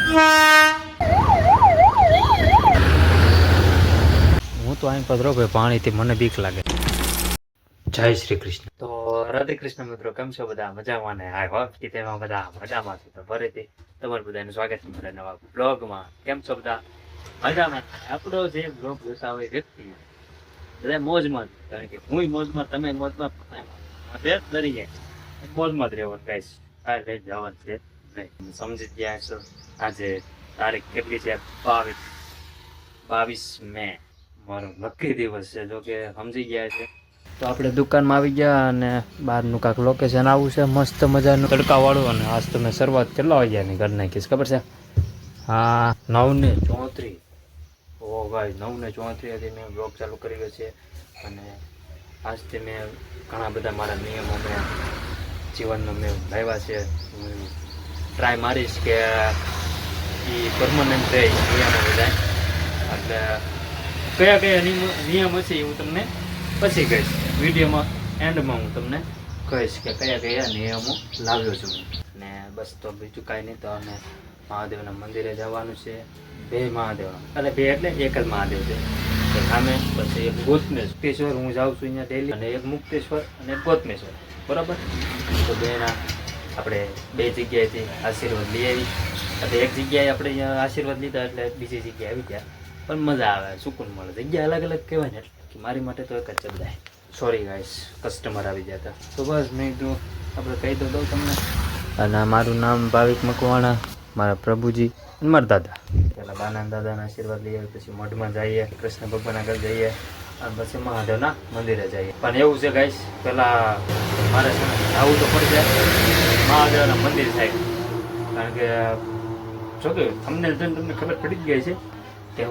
હું તો અહીં પધરો ભાઈ પાણીથી મને બીક લાગે. જય શ્રી કૃષ્ણ. તો રાધે કૃષ્ણ મિત્રો, કેમ છો બધા? મજામાં ને? આઈ હોપ કે તેમાં બધા મજામાં છે. તો ફરીથી તમારું બધાનું સ્વાગત છે મારા નવા બ્લોગમાં. કેમ છો બધા? મજામાં. આપણો જે બ્લોગ જોતા હોય વ્યક્તિ બધા મોજમાં, કારણ કે હું મોજમાં, તમે મોજમાં, ડરી જાય મોજમાં જ રહેવાનું ગાઈસ. આ લઈ જવાનું છે નહીં, સમજી ગયા છો. આજે તારીખ કેટલી છે? 22 મે, મારો નક્કી દિવસ છે. જો કે સમજી ગયા છે. તો આપણે દુકાનમાં આવી ગયા અને બહારનું કાંક લોકેશન આવું છે મસ્ત મજાનું તડકાવાળું. અને આજ તો મેં શરૂઆત કેટલા વાગ્યાની કરી નાખીશ ખબર છે? હા, 9:34. ઓ ભાઈ, 9:34 હતી મેં બ્લોગ ચાલુ કર્યો છે. અને આજથી મેં ઘણા બધા મારા નિયમો મેં જીવનનો મેં લાવ્યા છે. હું ટ્રાય મારીશ કે એ પરમનન્ટ રહે નિયમો બધા. એટલે કયા કયા નિયમ હશે એ હું તમને પછી કહીશ વિડીયોમાં. એન્ડમાં હું તમને કહીશ કે કયા કયા નિયમો લાવ્યો છું હું. ને બસ, તો બીજું કાંઈ નહીં. તો અમે મહાદેવના મંદિરે જવાનું છે. બે મહાદેવ, એટલે બે એટલે એક જ મહાદેવ છે. તો સામે પછી એક ગોતમેશ્વર, હું જાઉં છું અહીંયા ડેલી, અને એક મુક્તેશ્વર અને એક ગોતમેશ્વર, બરાબર? તો બેના આપણે બે જગ્યાએથી આશીર્વાદ લઈ આવી. એટલે એક જગ્યાએ આપણે અહીંયા આશીર્વાદ લીધા એટલે બીજી જગ્યાએ આવી ગયા. પણ મજા આવે, સુકૂન મળે. જગ્યા અલગ અલગ કહેવાય ને, એટલે મારી માટે તો એક જ શબ્દ. સોરી ગાઈસ, કસ્ટમર આવી ગયા હતા. તો બસ મેં કીધું આપણે કહી તો દઉં તમને. અને મારું નામ ભાવિક મકવાણા, મારા પ્રભુજી અને મારા દાદા. પહેલાં બાના દાદાના આશીર્વાદ લઈએ, પછી મઢમાં જઈએ, કૃષ્ણ ભગવાન આગળ જઈએ, અને પછી મહાદેવના મંદિરે જઈએ. પણ એવું છે ગાઈસ, પહેલાં મારે છે ને આવું તો પડી જાય મહાદેવના મંદિર સાહેબ. કારણ કે જો કે તમને ખબર પડી જ ગઈ છે કે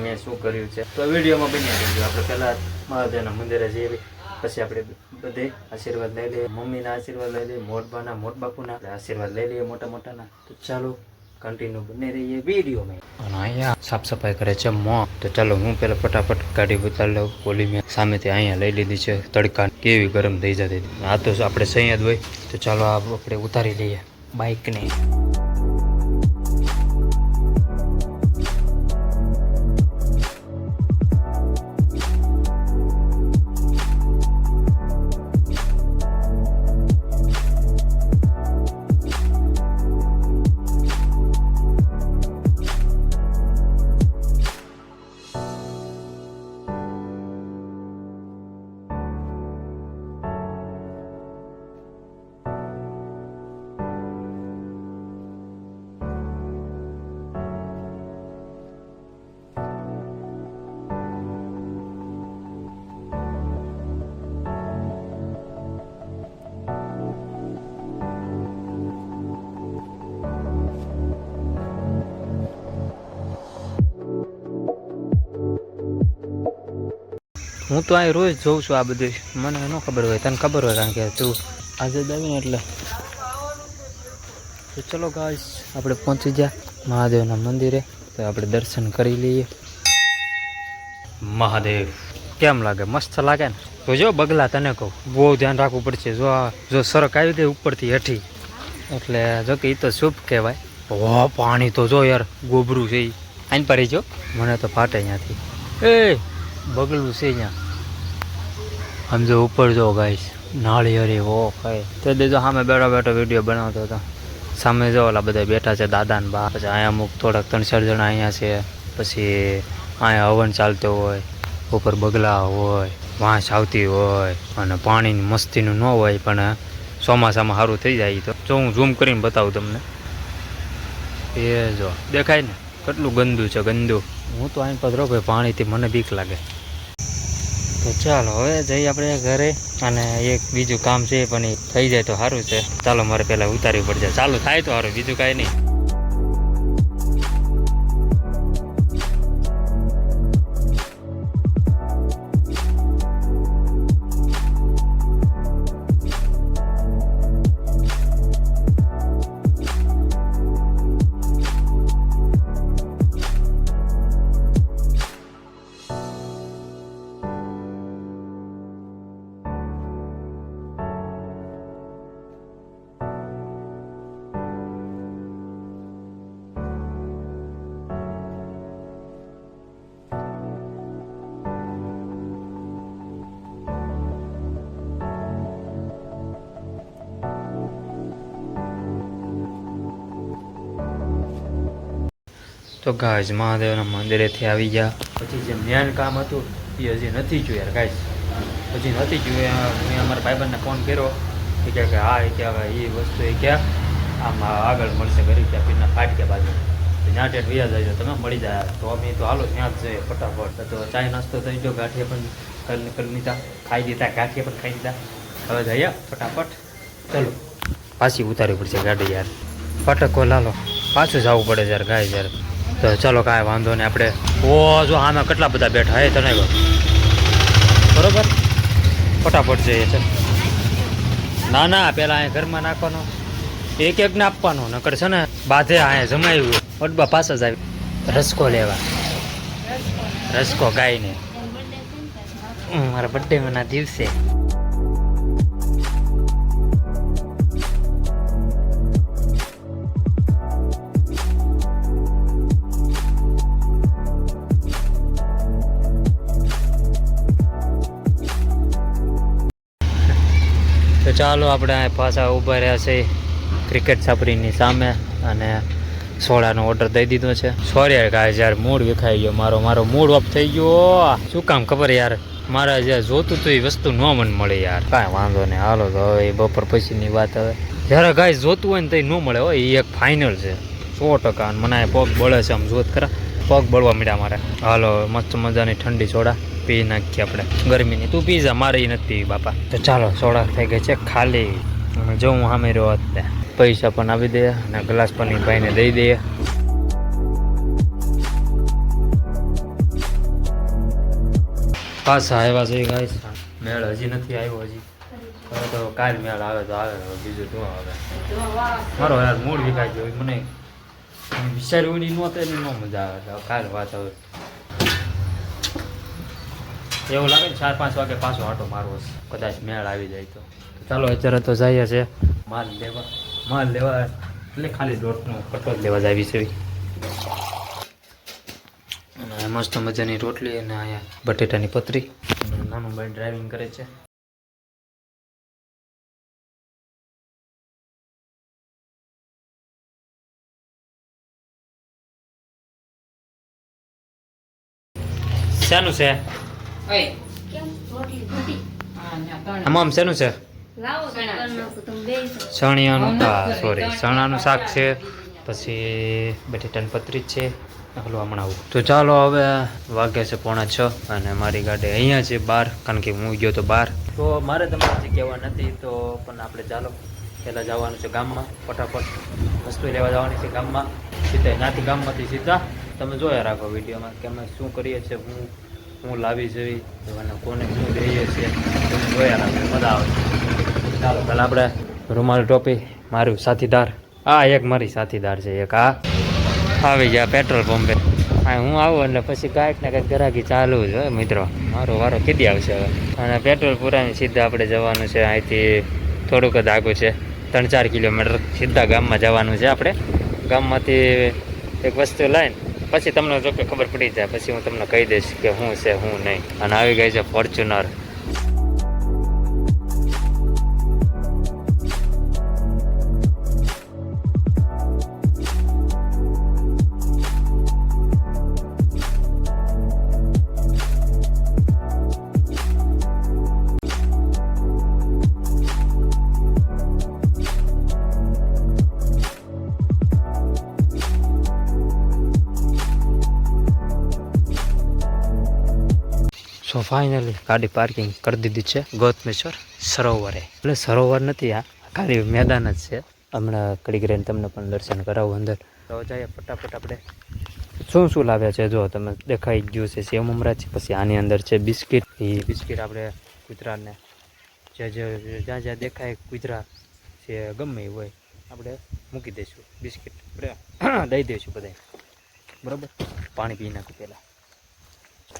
મેં શું કર્યું છે. તો વિડીયોમાં બન્યા રહેજો. આપણે પહેલાં મહાદેવના મંદિરે જઈએ, પછી આપણે બધે આશીર્વાદ લઈ લઈએ. મમ્મીના આશીર્વાદ લઈ લઈએ, મોટબાના, મોટબાપુના આશીર્વાદ લઈ લઈએ, મોટા મોટાના. તો ચાલો કન્ટિન્યુ બને રહીએ વિડીયોમાં. અને અહીંયા સાફ સફાઈ કરે છે તો ચાલો હું પહેલાં ફટાફટ ગાડી ઉતારી લઉં. ઓલી મેં સામેથી અહીંયા લઈ લીધી છે. તડકા કેવી ગરમ થઈ જતી. આ તો આપણે સૈયદ હોય. તો ચાલો આપણે ઉતારી લઈએ બાઇકને. હું તો અહીં રોજ જોઉં છું આ બધું. મને ન ખબર હોય, તને ખબર હોય, કારણ કે તું આજે જ આવીને એટલે. તો ચલો ગાઈસ, આપણે પહોંચી ગયા મહાદેવના મંદિરે. તો આપણે દર્શન કરી લઈએ. મહાદેવ કેમ લાગે? મસ્ત લાગે ને? તો જો બગલા, તને કહું બહુ ધ્યાન રાખવું પડશે. જો સરક આવી ગઈ ઉપરથી હેઠી, એટલે જો કે એ તો શુભ કહેવાય. વાહ, પાણી તો જો યાર, ગોબરું છે. આઈને પડી જો, મને તો ફાટે અહીંયાથી. એ બગલું છે અહીંયા. સમજો ઉપર જો ગાઈસ, નાળી હરી હો ખાય. તે દેજો સામે બેઠો બેઠો વિડીયો બનાવતો હતો. સામે જો ઓલા બધા બેઠા છે, દાદા ને બા. પછી અહીંયા અમુક થોડાક 3-4 જણા અહીંયા છે. પછી અહીંયા હવન ચાલતો હોય, ઉપર બગલા હોય, વાંસ આવતી હોય, અને પાણીની મસ્તીનું ન હોય. પણ ચોમાસામાં સારું થઈ જાય. તો જો હું ઝૂમ કરીને બતાવું તમને. એ જો દેખાય ને કેટલું ગંદુ છે, ગંદુ. હું તો અહીં પધરો ભાઈ, પાણીથી મને બીક લાગે. તો ચાલો હવે જઈએ આપણે ઘરે. અને એક બીજું કામ છે, પણ એ થઈ જાય તો સારું છે. ચાલો, મારે પહેલાં ઉતારવી પડશે. ચાલુ થાય તો સારું, બીજું કાંઈ નહીં. તો ગાઈસ મહાદેવના મંદિરેથી આવી ગયા. પછી જે મેન કામ હતું એ હજી નથી જોયું યાર ગાઈસ, હજી નથી જોયું. મેં અમારા ભાઈબંધને ફોન કર્યો એ કહે કે હા, એ કે હવે એ વસ્તુ એ ક્યાં આમ આગળ મળશે ગરીબ ત્યાં પીરના ફાટકે બાજુ ત્યાં ટેટ વ્યાજ આવી જાવ તમે મળી જાય. તો અમે તો હાલો ત્યાં જ જઈએ ફટાફટ. તો ચાય નાસ્તો થઈ ગયો, ગાંઠિયા પણ કરી લીધા, ખાઈ દીધા, ગાંઠિયા પણ ખાઈ દીધા. હવે જઈએ ફટાફટ. ચલો પાછી ઉતારવી પડશે ગાડી યાર, ફટકો લાલો પાછું જવું પડે યાર ગાય યાર. તો ચલો કાંઈ વાંધો નહીં. આપણે ઓ જો આમાં કેટલા બધા બેઠા હે તને બરોબર, ફટાફટ જઈએ છે. ના ના પેલા અહીંયા ઘરમાં નાખવાનો, એક એકને આપવાનો, નકર છે ને બાધે અહીંયા જમાયું અડબા પાછા જ આવી રસકો લેવા. રસકો ગાયને મારા બર્થડે ના દિવસે. તો ચાલો આપણે પાછા ઊભા રહ્યા છે ક્રિકેટ છાપરીની સામે અને સોડાનો ઓર્ડર દઈ દીધો છે. સોરી યાર ગાય યાર મૂડ વિખાઈ ગયો મારો મૂડ ઓફ થઈ ગયો. શું કામ ખબર યાર, મારે જે જોતું હતું એ વસ્તુ ન મને મળે યાર. કાંઈ વાંધો નહીં, હાલો તો હવે બપોર પછીની વાત. હવે જ્યારે ગાય જોતું હોય ને તો એ ન મળે હોય, એ એક ફાઇનલ છે 100%. મને પગ બળે છે, આમ જોત ખરા પગ બળવા મળ્યા મારે. હાલો મસ્ત મજાની ઠંડી સોડા પી નાખીએ આપણે ગરમીની. તું પી જા, મારે એ નથી પીવી બાપા. તો ચાલો સોડા થઈ ગઈ છે ખાલી. જો હું સામે રહ્યો અત્યારે પૈસા પણ આવી દે અને ગ્લાસ પણ ભાઈને દઈ દઈએ. પાછા આવ્યા છે ગાઈસ, મેળ હજી નથી આવ્યો. હજી હવે તો કાલ મેળ આવે તો આવે, બીજું શું આવે. મારો યાર મૂડ વિકાઈ ગયો, મને વિચાર્યું નહીં નહોતું એની ન મજા આવે. કાલ વાત હવે એવું લાગે ને 4-5 વાગે પાછો આટો મારવો છે, કદાચ મેળ આવી જાય તો. ચાલો અત્યારે તો જઈએ છે માલ લેવા એટલે ખાલી રોટનો કટો જ લેવા જ આવી છે. અને મસ્ત મજાની રોટલી અને અહીંયા બટેટાની પતરી. નાનું ભાઈ ડ્રાઇવિંગ કરે છે. શાનું છે આમ શેનું છે? ચણિયાનું, સોરી ચણાનું શાક છે, પછી બટેટાની પતરી છે. હલો હમણાં આવું. તો ચાલો હવે વાગે છે 5:45 અને મારી ગાડી અહીંયા છે બહાર, કારણ કે હું ગયો તો બહાર. તો મારે તમારે કહેવા નથી તો પણ આપણે ચાલો પહેલાં જવાનું છે ગામમાં. ફટાફટ વસ્તુ લેવા જવાની છે ગામમાં. સીધા ત્યાંથી ગામમાંથી સીધા તમે જોયા રાખો વિડીયોમાં કે અમે શું કરીએ છીએ, હું લાવી જોઈ અને કોને શું દઈએ છીએ તમે જોયા રાખો, મજા આવે. ચાલો પહેલાં આપણે રૂમાલ ટોપી મારું સાથીદાર, આ એક મારી સાથીદાર છે, એક આ આવી ગયા પેટ્રોલ પંપે. હા હું આવું એટલે પછી કાંઈક ને કાંઈક ગ્રાહકી ચાલુ જ હોય મિત્રો. મારો વારો કીધી આવશે હવે. અને પેટ્રોલ પુરાની સીધા આપણે જવાનું છે અહીંથી થોડુંક જ આગું છે, 3-4 કિલોમીટર સીધા ગામમાં જવાનું છે આપણે. ગામમાંથી એક વસ્તુ લઈને પછી તમને જો કે ખબર પડી જાય, પછી હું તમને કહી દઈશ કે શું છે શું નહીં. અને આવી ગઈ છે ફોર્ચ્યુનર. સો ફાઇનલી ગાડી પાર્કિંગ કરી દીધી છે ગૌતમેશ્વર સરોવરે. એટલે સરોવર નથી, આ ખાલી મેદાન જ છે. હમણાં કડીક રહીને તમને પણ દર્શન કરાવું અંદર. તો જઈએ ફટાફટ. આપણે શું લાવ્યા છે જો તમે દેખાઈ ગયું છે. સેવ મમરા છે, પછી આની અંદર છે બિસ્કિટ. એ બિસ્કિટ આપણે કૂતરાને જ્યાં દેખાય કૂતરા છે ગમે એ હોય આપણે મૂકી દઈશું. બિસ્કિટ આપણે દઈ દઈશું બધા, બરાબર. પાણી પી નાખું પહેલાં.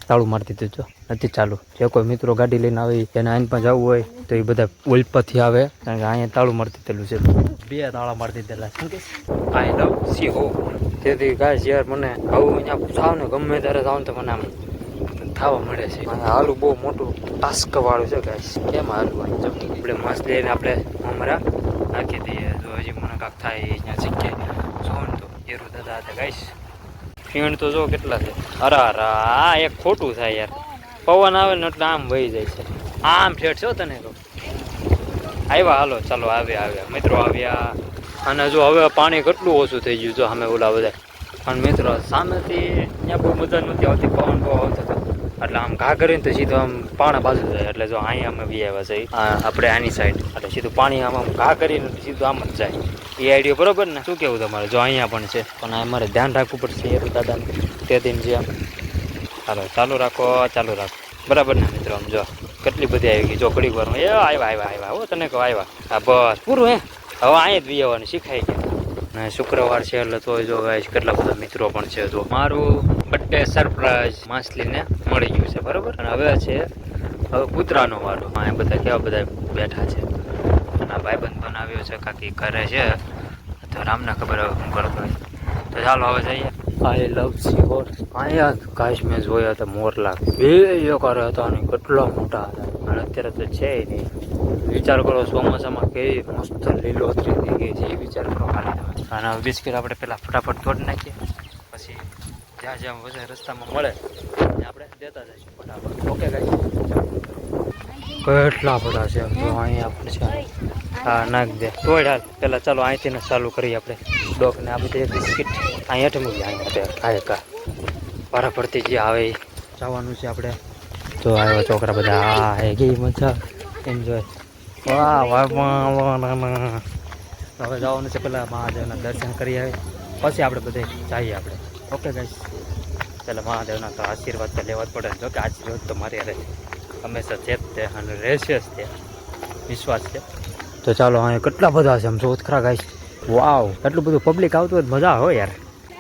તાળું મારી દીધું જો નથી ચાલુ. જે કોઈ મિત્રો ગાડી લઈને આવે એને આઈન પણ જવું હોય તો એ બધા ઓલપથી આવે, કારણ કે અહીંયા તાળું મારી દીધેલું છે. 2 તાળા મારી દીધેલા. શું કે આઈ લવ સી હો. તેથી ગાય યાર મને આવું અહીંયા જાવ ને ગમે ત્યારે જાવ ને તો મને આમ થવા મળે છે. હાલું બહુ મોટું ટાસ્ક વાળું છે ગાય. કેમ હાલવું અહીં આપણે મસ્ત લઈને આપણે મમરા નાખી દઈએ. જો હજી મને કાંક થાય અહીંયા જગ્યાએ જો ને તો એરું દાદા હતા ગાઈશ. ફીણ તો જો કેટલા છે. અરે આ એક ખોટું થાય યાર, પવન આવે ને એટલે આમ વહી જાય છે. આમ ઠેઠ છો તને કહું. આવ્યા હાલો ચાલો આવ્યા મિત્રો આવ્યા. અને જો હવે પાણી કેટલું ઓછું થઈ ગયું જો સામે ઓલા બધા. અને મિત્રો સામેથી ત્યાં બહુ મજા નથી આવતી, પવન બહુ આવતો હતો એટલે આમ ઘા કરીને તો સીધું આમ પાણા બાજુ જાય. એટલે જો અહીંયા અમે વી આવ્યા છે આપણે આની સાઈડ, એટલે સીધું પાણી આમ ઘા કરીને સીધું આમ જ જાય. એ આઈડિયા બરોબર ને? શું કેવું તમારે? જો અહીંયા પણ છે પણ અમારે ધ્યાન રાખવું પડશે એ દાદાને તે દિન જે આમ. ચાલો ચાલુ રાખો બરાબર ને મિત્રો? આમ જો કેટલી બધી આવી ગઈ જો ઘડીક વારમાં. એ આવ્યા હો તને કહો આવ્યા. હા બસ પૂરું હે. હવે અહીંયા જ વી આવવાનું શીખાઈ ગયા. અને શુક્રવાર છે એટલે તો જો ગાઈસ કેટલા બધા મિત્રો પણ છે. જો મારું બર્થડે સરપ્રાઈઝ માછલીને મળી ગયું છે બરાબર. અને હવે કૂતરાનો વારો. અહીંયા બધા કેવા બધા બેઠા છે. અને ભાઈબંધ બનાવ્યો છે કાકી ઘરે છે તો રામને ખબર હવે શું કરતો હોય. તો ચાલો હવે જઈએ. આઈ લવ સી હોર. અહીંયા કાશ મેં જોયા હતા મોરલા બે કરે હતા અને કેટલા મોટા હતા. અને અત્યારે તો છે નહીં. વિચાર કરો ચોમાસામાં કેવી મસ્ત લીલોતરી થઈ ગઈ છે એ વિચાર કરો ખાલી તમે. અને બિસ્કિટ આપણે પેલા ફટાફટ તોડી નાખીએ, પછી જ્યાં જ્યાં વધારે રસ્તામાં મળે ત્યાં આપણે દેતા જઈશું ફટાફટ. ઓકે ગાઈસ કેટલા બધા છે જો અહીંયા પણ છે. હા નાખ દે તોડ હાલ. પેલા ચાલો અહીંથી ચાલુ કરીએ આપણે ડોકને આપી દઈએ બિસ્કિટ. અહીં હેઠ મૂકીએ અહીંયા કા વારા પડતી જે આવે એ જવાનું છે આપણે. તો આવ્યો છોકરા બધા. હા હે ગઈ મજા એન્જોય. વાહ હવે જવાનું છે પેલા મહાદેવના દર્શન કરી આવે પછી આપણે બધે જઈએ આપણે. ઓકે ગાઈસ પેલા મહાદેવના તો આશીર્વાદ તો લેવા જ પડે. જો કે આશીર્વાદ તો મારી હારે હંમેશા છે જ તે અને રહેશે જ તે, વિશ્વાસ છે. તો ચાલો અહીંયા કેટલા બધા છે આમ જો ખરા ગાઈસ. વાવ એટલું બધું પબ્લિક આવતું હોય મજા હોય યાર.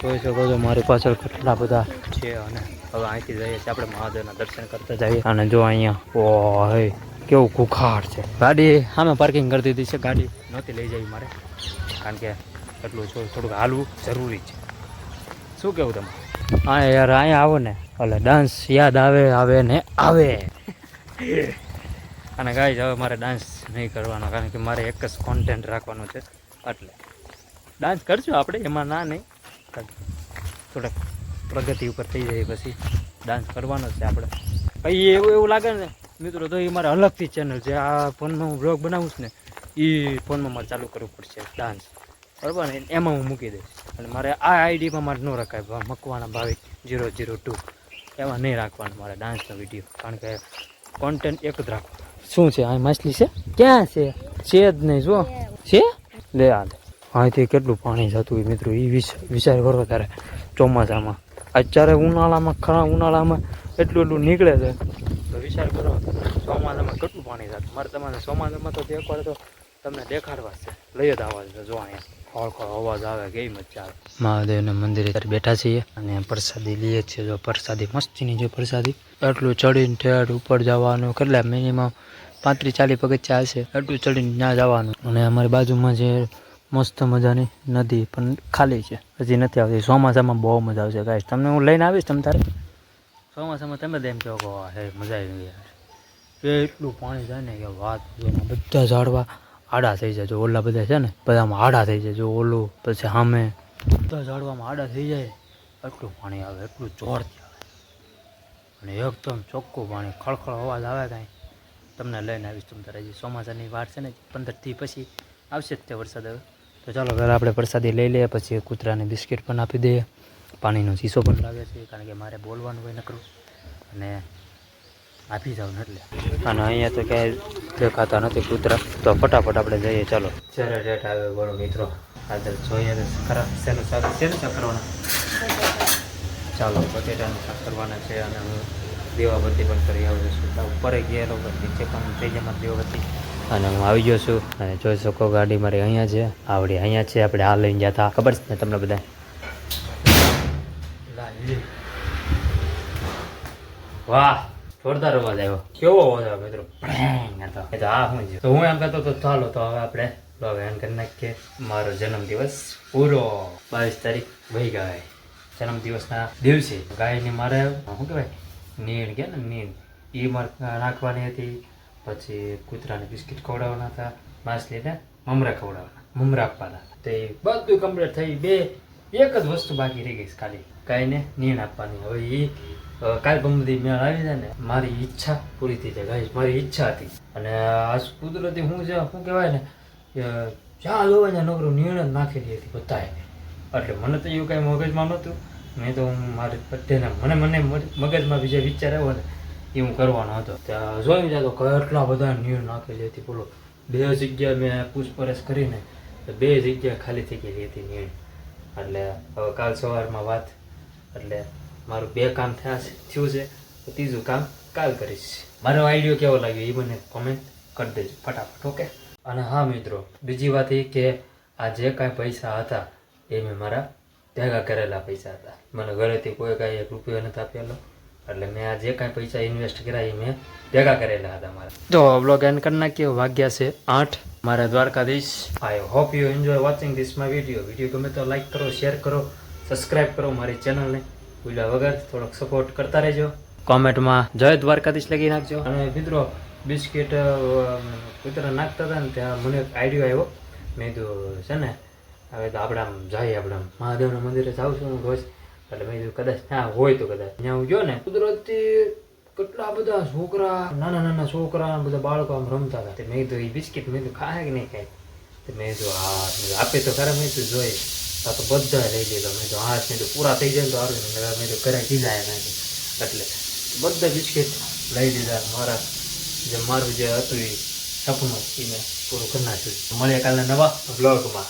જોઈ શકો છો મારી પાછળ કેટલા બધા છે. અને હવે અહીંથી જઈએ છીએ આપણે મહાદેવના દર્શન કરતા જઈએ. અને જો અહીંયા ઓ હે કેવું ખુખાડ છે. ગાડી સામે પાર્કિંગ કરી દીધી છે. ગાડી નહોતી લઈ જવી મારે કારણ કે એટલું થોડુંક હાલવું જરૂરી છે. શું કેવું તમે? હા યાર અહીંયા આવો ને એટલે ડાન્સ યાદ આવે ને આવે. અને ગાઈસ હવે મારે ડાન્સ નહીં કરવાનો કારણ કે મારે એક જ કોન્ટેન્ટ રાખવાનું છે. એટલે ડાન્સ કરશું આપણે એમાં ના નહીં, થોડાક પ્રગતિ ઉપર થઈ જાય પછી ડાન્સ કરવાનો છે આપણે. પછી એવું લાગે ને મિત્રો તો એ મારે અલગથી ચેનલ છે. આ ફોનમાં હું બ્લોગ બનાવું છું ને એ ફોનમાં મારે ચાલુ કરવું પડશે ડાન્સ બરાબર ને? એમાં હું મૂકી દઈશ. અને મારે આ આઈડીમાં મારે ન રખાય મકવાના 22 002 એમાં નહીં રાખવાનું મારે ડાન્સનો વિડીયો કારણ કે કોન્ટેન્ટ એક જ રાખવાનું. શું છે આ માછલી છે? ક્યાં છે? છે જ નહીં જો છે લે આ અહીંથી કેટલું પાણી જતું હોય મિત્રો એ વિચાર કરો ત્યારે. ચોમાસામાં અત્યારે ઉનાળામાં એટલું નીકળે છે તો વિચાર કરો ચોમાસામાં કેટલું પાણી જતું. મારે તમારે ચોમાસામાં તો એકવાર તો તમને દેખાડવા છે, લઈ જ આવવા છે. જો અહીંયા ખોળ અવાજ આવે કેવી મજા આવે. મહાદેવના મંદિરે ત્યારે બેઠા છીએ અને પ્રસાદી લઈએ છીએ. જો પ્રસાદી મસ્તીની જો પ્રસાદી. એટલું ચડીને ઠેઠ ઉપર જવાનું કેટલા મિનિમમ 35-40 પગથિયાં હશે. એટલું ચડીને ત્યાં જવાનું. અને અમારી બાજુમાં જે મસ્ત મજાની નદી પણ ખાલી છે, હજી નથી આવતી. ચોમાસામાં બહુ મજા આવશે ગાઈસ. તમને હું લઈને આવીશ તમ તારે ચોમાસામાં. તમે તો એમ કહો કે હે મજા આવી યાર. એટલું પાણી જાય ને કે વાત બધા ઝાડવા આડા થઈ જાય. જો ઓલા બધા છે ને બધામાં આડા થઈ જાય. જો ઓલું પછી સામે બધા ઝાડવામાં આડા થઈ જાય. એટલું પાણી આવે, એટલું જોરથી આવે અને એકદમ ચોખ્ખું પાણી. ખળખળ અવાજ આવે કાંઈ. તમને લઈને આવીશ તમ તારે. હજી ચોમાસાની વાર છે ને 15 પછી આવશે જ તે વરસાદ. હવે તો ચાલો પહેલાં આપણે પ્રસાદી લઈ લઈએ, પછી કૂતરાને બિસ્કિટ પણ આપી દઈએ. પાણીનો શીશો પણ લાગે છે કારણ કે મારે બોલવાનું હોય નકરું અને આપી જાવ ને એટલે. અને અહીંયા તો ક્યાંય દેખાતા નથી કૂતરા. તો ફટાફટ આપણે જઈએ ચાલો. જ્યારે ડેટ આવે બોલો મિત્રો. આજે જોઈએ ખરા શેનું શાક કરવાના. ચાલો બટેટાનું શાક કરવાના છે. અને હું દીવાબત્તી પણ કરી આવું છું. ઉપર ગયેલો નીચે પણ થઈ જાય મારી દીવાબત્તી. અને હું આવી ગયો છું અને જોઈ શકો ગાડી મારી અહીંયા છે. આવડી અહીંયા છે. આપણે આ લઈને ગયા હતા ખબર છે ને તમને બધા. વાહ જોરદાર અવાજ આવ્યો. કેવો અવાજ આવ્યો મિત્રો? એ તો હા હું તો હું એમ કહેતો તો ચાલો તો હવે આપણે એમ કરી નાખીએ. મારો જન્મદિવસ પૂરો 22 તારીખ વહી ગઈ. જન્મદિવસના દિવસે ગાયને મારે શું કહેવાય નીણ કે ને નીણ એ મારે નાખવાની હતી. પછી કૂતરાને બિસ્કિટ ખવડાવવાના હતા. માછલીને મમરા ખવડાવવાના, મમરા આપવાના. તો એ બધું કમ્પ્લીટ થઈ. એક જ વસ્તુ બાકી રહી ગઈ છે ખાલી, ગાયને નીણ આપવાની. હવે એ કાલ ગમતી મેળ આવી જાય ને, મારી ઈચ્છા પૂરી થઈ જાય ગાઈસ. મારી ઈચ્છા હતી. અને આ કુદરતી શું કહેવાય ને, જ્યાં જોવે ને નોકરો નીણ જ નાખેલી હતી બધાએ. એટલે મને તો એવું કાંઈ મગજમાં નહોતું. મેં તો મારી બધાને મને મગજમાં બીજા વિચાર આવ્યો ને એ હું કરવાનો હતો. ત્યાં જોયું જાય તો કેટલા બધા નીણ નાખેલી હતી. બોલો 2 જગ્યા મેં પૂછપરછ કરીને 2 જગ્યા ખાલી થઈ ગયેલી હતી નીણ. એટલે હવે કાલ સવારમાં વાત, એટલે મારું 2 કામ થયું છે, તો 3જું કામ કાલ કરીશ. મારો આઈડિયો કેવો લાગ્યો એ મને કોમેન્ટ કરી દેજો ફટાફટ. ઓકે. અને હા મિત્રો, બીજી વાત એ કે આ જે કાંઈ પૈસા હતા એ મેં મારા ભેગા કરેલા પૈસા હતા. મને ઘરેથી કોઈ કાંઈ 1 રૂપિયો નથી આપેલો. એટલે મેં આ જે કાંઈ પૈસા ઇન્વેસ્ટ કર્યા એ મેં ભેગા કરેલા હતા મારા. તો બ્લોગ એન્ડ કરી નાખ્યો. વાગ્યા છે 8. મારા Dwarkadhish. I hope you enjoy watching this my video ગમે તો લાઈક કરો, શેર કરો, સબસ્ક્રાઈબ કરો મારી ચેનલને. ભૂલ્યા વગર થોડોક સપોર્ટ કરતા રહેજો. કોમેન્ટમાં જય દ્વારકાધીશ લખી નાખજો. અને મિત્રો બિસ્કિટ કૂતરા નાખતા હતા ને ત્યાં મને એક આઈડિયો આવ્યો. મેં કીધું છે ને હવે તો આપણે આમ જઈએ, આપણે મહાદેવના મંદિરે જાઉં છું હું રોજ. એટલે મેં કીધું કદાચ ત્યાં હોય તો કદાચ ત્યાં હું ગયો ને, કુદરતી કેટલા બધા છોકરા, નાના છોકરા બધા બાળકો આમ રમતા હતા. મેં કીધું એ બિસ્કિટ મેં કીધું ખાય કે નહીં ખાય? તો મેં કીધું હા આપે તો ખરા. મેં કીધું જોઈએ આ તો બધા લઈ લીધો. મેં તો હા મેં તો પૂરા થઈ જાય તો સારું. મેં તો ઘરે કીધા એના એટલે બધા બિસ્કિટ લઈ લીધા. મારું જે હતું એ સપનું એ મેં પૂરું કરી નાખ્યું. મળીએ કાલના નવા બ્લોગમાં.